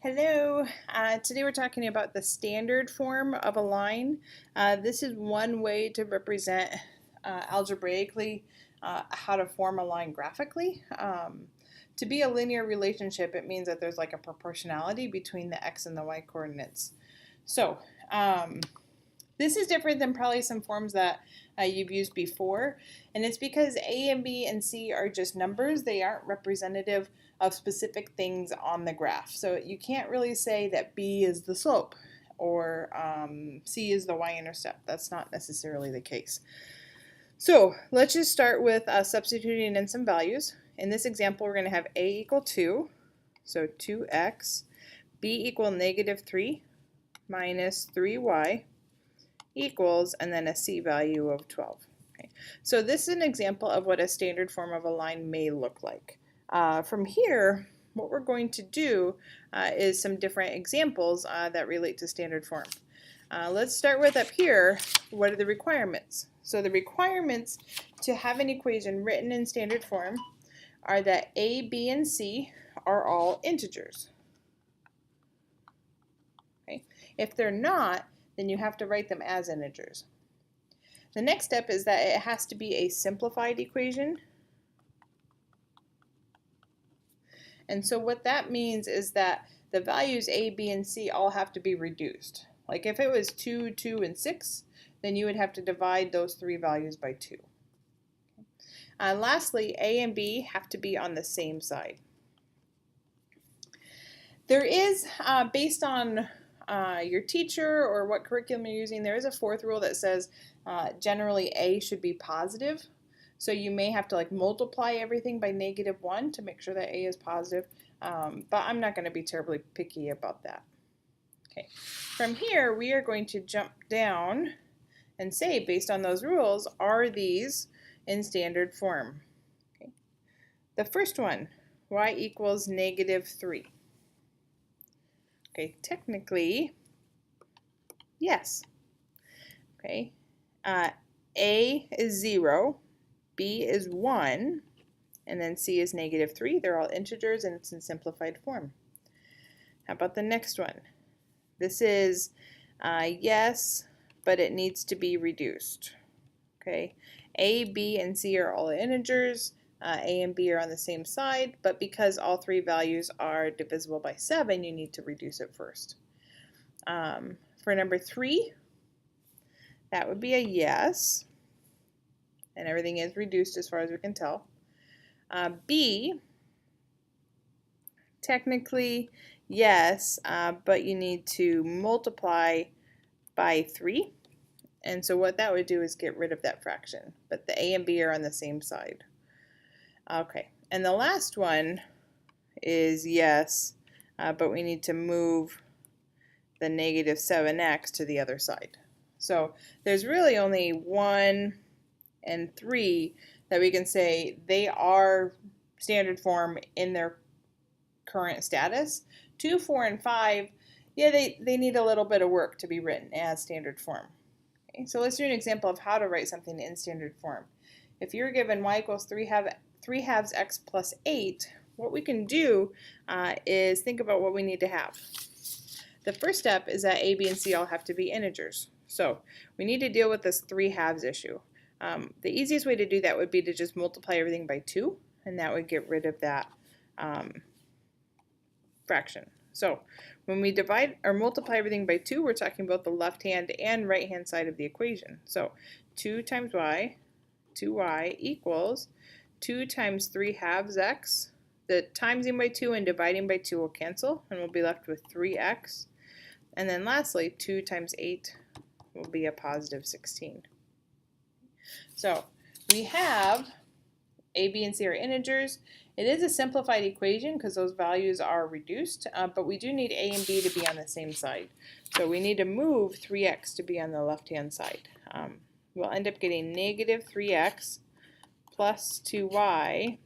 Hello. Today we're talking about the standard form of a line. This is one way to represent algebraically how to form a line graphically. To be a linear relationship, it means that there's like a proportionality between the x and the y coordinates. So this is different than probably some forms that you've used before, and it's because a and b and c are just numbers. They aren't representative of specific things on the graph. So you can't really say that b is the slope or c is the y-intercept. That's not necessarily the case. So let's just start with substituting in some values. In this example, we're going to have a equal 2, so 2x, b equal negative 3 minus 3y, equals, and then a c value of 12. Okay. So this is an example of what a standard form of a line may look like. From here, what we're going to do is some different examples that relate to standard form. Let's start with up here, what are the requirements? So the requirements to have an equation written in standard form are that a, b, and c are all integers. Okay. If they're not, then you have to write them as integers. The next step is that it has to be a simplified equation. And so what that means is that the values a, b, and c all have to be reduced. Like if it was 2, 2, and 6, then you would have to divide those three values by 2. Lastly, a and b have to be on the same side. There is, based on your teacher or what curriculum you're using, there is a fourth rule that says generally a should be positive. So you may have to like multiply everything by -1 to make sure that a is positive, but I'm not going to be terribly picky about that. Okay. From here, we are going to jump down and say, based on those rules, are these in standard form? Okay. The first one, y equals -3. Okay, technically, yes. Okay, a is 0, b is 1, and then c is -3. They're all integers and it's in simplified form. How about the next one? This is yes, but it needs to be reduced. Okay, a, b, and c are all integers. A and b are on the same side, but because all three values are divisible by 7, you need to reduce it first. For number 3, that would be a yes, and everything is reduced as far as we can tell. B, technically yes, but you need to multiply by 3, and so what that would do is get rid of that fraction, but the a and b are on the same side. Okay, and the last one is yes, but we need to move the -7x to the other side. So there's really only 1 and 3 that we can say they are standard form in their current status. 2, 4, and 5, yeah, they need a little bit of work to be written as standard form. Okay, so let's do an example of how to write something in standard form. If you're given y equals 3 halves x plus 8, what we can do is think about what we need to have. The first step is that a, b, and c all have to be integers. So we need to deal with this 3 halves issue. The easiest way to do that would be to just multiply everything by 2, and that would get rid of that fraction. So when we divide or multiply everything by 2, we're talking about the left hand and right hand side of the equation. So 2 times y, 2y equals 2 times 3 halves x. The timesing by 2 and dividing by 2 will cancel, and we'll be left with 3x. And then lastly, 2 times 8 will be a positive 16. So we have a, b, and c are integers. It is a simplified equation because those values are reduced, but we do need a and b to be on the same side. So we need to move 3x to be on the left-hand side. We'll end up getting -3x plus 2y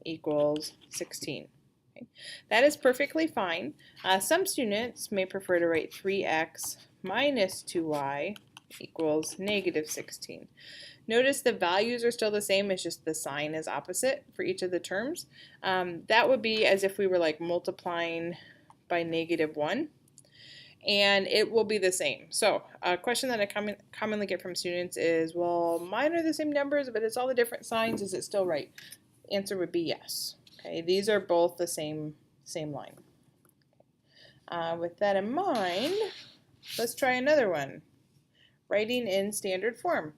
equals 16. Okay. That is perfectly fine. Some students may prefer to write 3x minus 2y equals -16. Notice the values are still the same, it's just the sign is opposite for each of the terms. That would be as if we were like multiplying by -1. And it will be the same. So a question that I commonly get from students is, well, mine are the same numbers, but it's all the different signs. Is it still right? Answer would be yes. Okay, these are both the same line. With that in mind, let's try another one. Writing in standard form.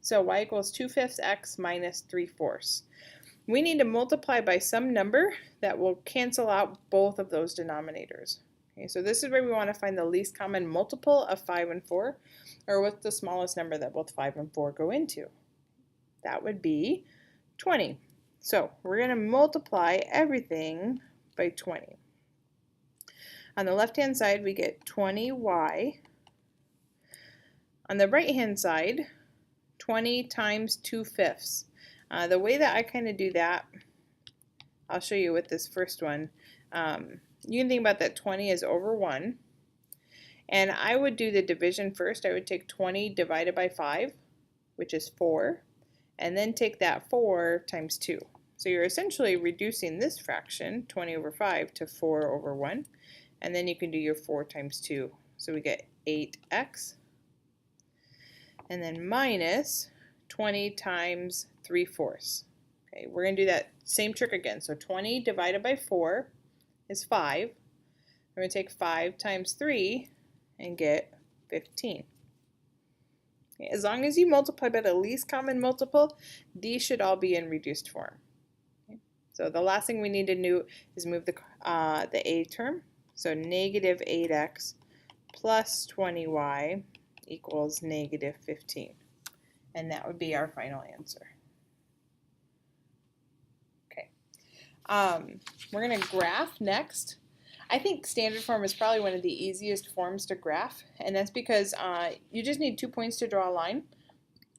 So y equals 2/5 x minus 3/4. We need to multiply by some number that will cancel out both of those denominators. Okay, so this is where we want to find the least common multiple of 5 and 4, or what's the smallest number that both 5 and 4 go into. That would be 20. So we're going to multiply everything by 20. On the left-hand side, we get 20y. On the right-hand side, 20 times 2/5. The way that I kind of do that, I'll show you with this first one. You can think about that 20 is over 1. And I would do the division first. I would take 20 divided by 5, which is 4, and then take that 4 times 2. So you're essentially reducing this fraction, 20 over 5, to 4 over 1. And then you can do your 4 times 2. So we get 8x. And then minus 20 times 3/4. Okay, we're going to do that same trick again. So 20 divided by 4 is 5. We're going to take 5 times 3 and get 15. Okay, as long as you multiply by the least common multiple, these should all be in reduced form. Okay, so the last thing we need to do is move the a term. So negative 8x plus 20y equals negative 15. And that would be our final answer. Okay, we're going to graph next. I think standard form is probably one of the easiest forms to graph, and that's because you just need 2 points to draw a line.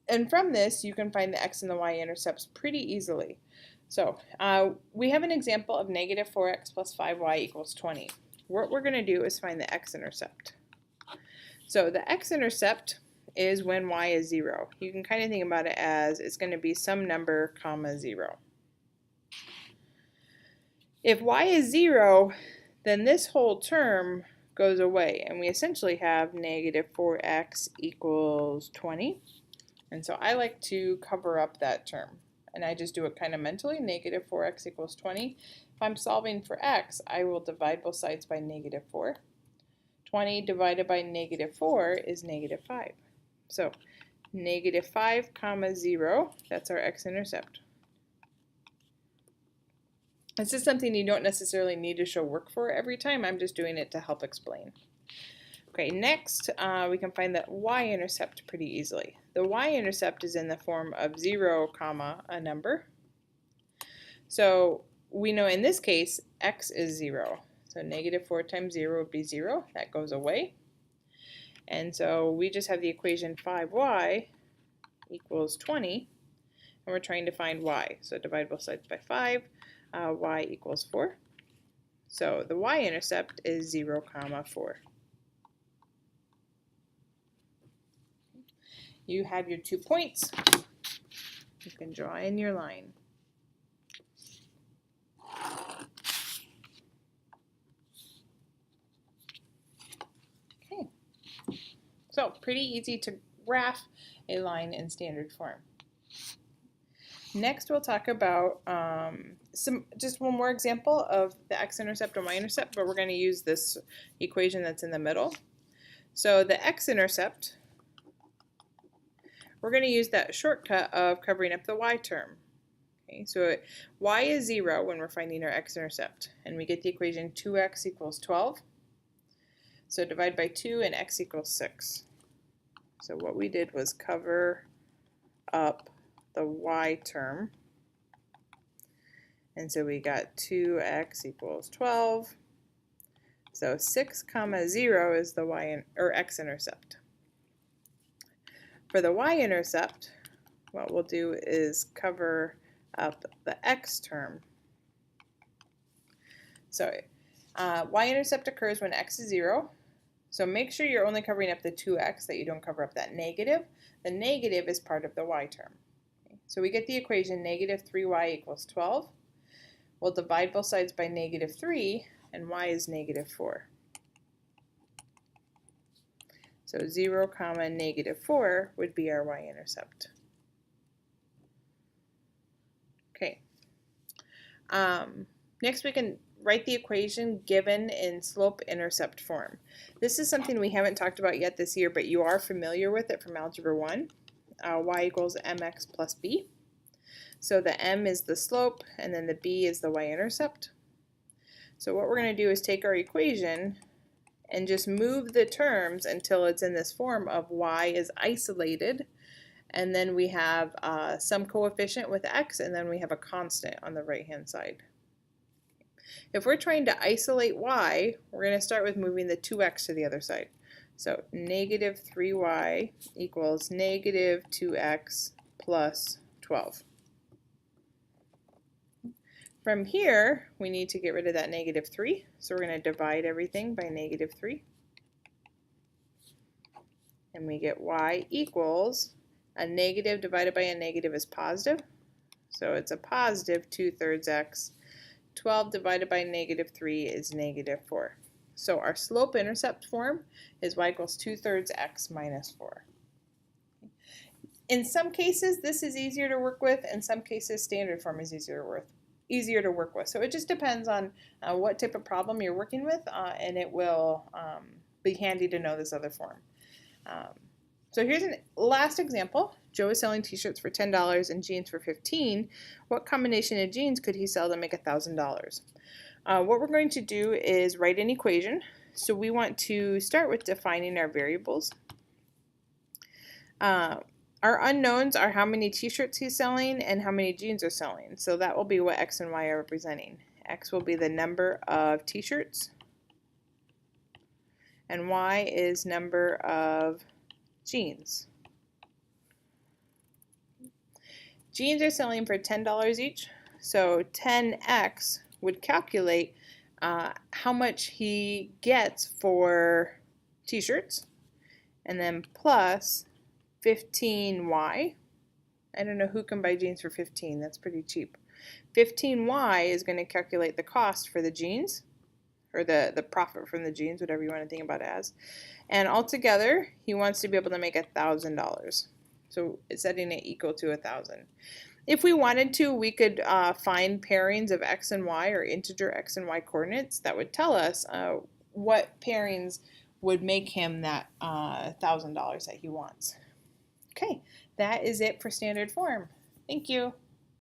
And from this, you can find the x and the y intercepts pretty easily. So we have an example of negative 4x plus 5y equals 20. What we're going to do is find the x-intercept. So the x-intercept is when y is 0. You can kind of think about it as it's going to be some number comma 0. If y is 0, then this whole term goes away, and we essentially have negative 4x equals 20. And so I like to cover up that term, and I just do it kind of mentally. Negative 4x equals 20. If I'm solving for x, I will divide both sides by negative 4. 20 divided by negative 4 is negative 5. So negative 5 comma 0, that's our x-intercept. This is something you don't necessarily need to show work for every time. I'm just doing it to help explain. Okay, next we can find the y-intercept pretty easily. The y-intercept is in the form of 0 comma a number. So we know in this case x is 0. So negative 4 times 0 would be 0. That goes away. And so we just have the equation 5y equals 20. And we're trying to find y. So divide both sides by 5. Y equals 4. So the y-intercept is 0 comma 4. You have your 2 points. You can draw in your line. Okay. So pretty easy to graph a line in standard form. Next we'll talk about just one more example of the x-intercept and y-intercept, but we're going to use this equation that's in the middle. So the x-intercept, we're going to use that shortcut of covering up the y term. Okay, so y is 0 when we're finding our x-intercept, and we get the equation 2x equals 12. So divide by 2 and x equals 6. So what we did was cover up the y term, and so we got 2x equals 12. So 6 comma 0 is the x-intercept. For the y-intercept, what we'll do is cover up the x term. So y-intercept occurs when x is 0. So make sure you're only covering up the 2x, that you don't cover up that negative. The negative is part of the y term. Okay, so we get the equation negative 3y equals 12. We'll divide both sides by negative 3, and y is -4. So 0, -4 would be our y-intercept. Okay. Next we can write the equation given in slope-intercept form. This is something we haven't talked about yet this year, but you are familiar with it from Algebra 1. Y equals mx plus b. So the m is the slope, and then the b is the y-intercept. So what we're going to do is take our equation and just move the terms until it's in this form of y is isolated, and then we have some coefficient with x, and then we have a constant on the right hand side. If we're trying to isolate y, we're going to start with moving the 2x to the other side. So -3y equals -2x plus 12. From here, we need to get rid of that -3, so we're going to divide everything by -3. And we get y equals, a negative divided by a negative is positive, so it's a positive 2/3 x. 12 divided by -3 is -4. So our slope-intercept form is y equals 2/3 x minus 4. In some cases, this is easier to work with. In some cases, standard form is easier to work with. So it just depends on what type of problem you're working with, and it will be handy to know this other form. So here's a last example. Joe is selling t-shirts for $10 and jeans for $15. What combination of jeans could he sell to make $1,000? What we're going to do is write an equation. So we want to start with defining our variables. Our unknowns are how many t-shirts he's selling and how many jeans are selling. So that will be what x and y are representing. X will be the number of t-shirts, and y is number of jeans. Jeans are selling for $10 each, so 10x would calculate how much he gets for t-shirts, and then plus 15y. I don't know who can buy jeans for 15. That's pretty cheap. 15y is going to calculate the cost for the jeans, or the profit from the jeans, whatever you want to think about it as. And altogether, he wants to be able to make $1,000. So it's setting it equal to 1,000. If we wanted to, we could find pairings of x and y, or integer x and y coordinates that would tell us what pairings would make him that $1,000 that he wants. Okay, that is it for standard form. Thank you.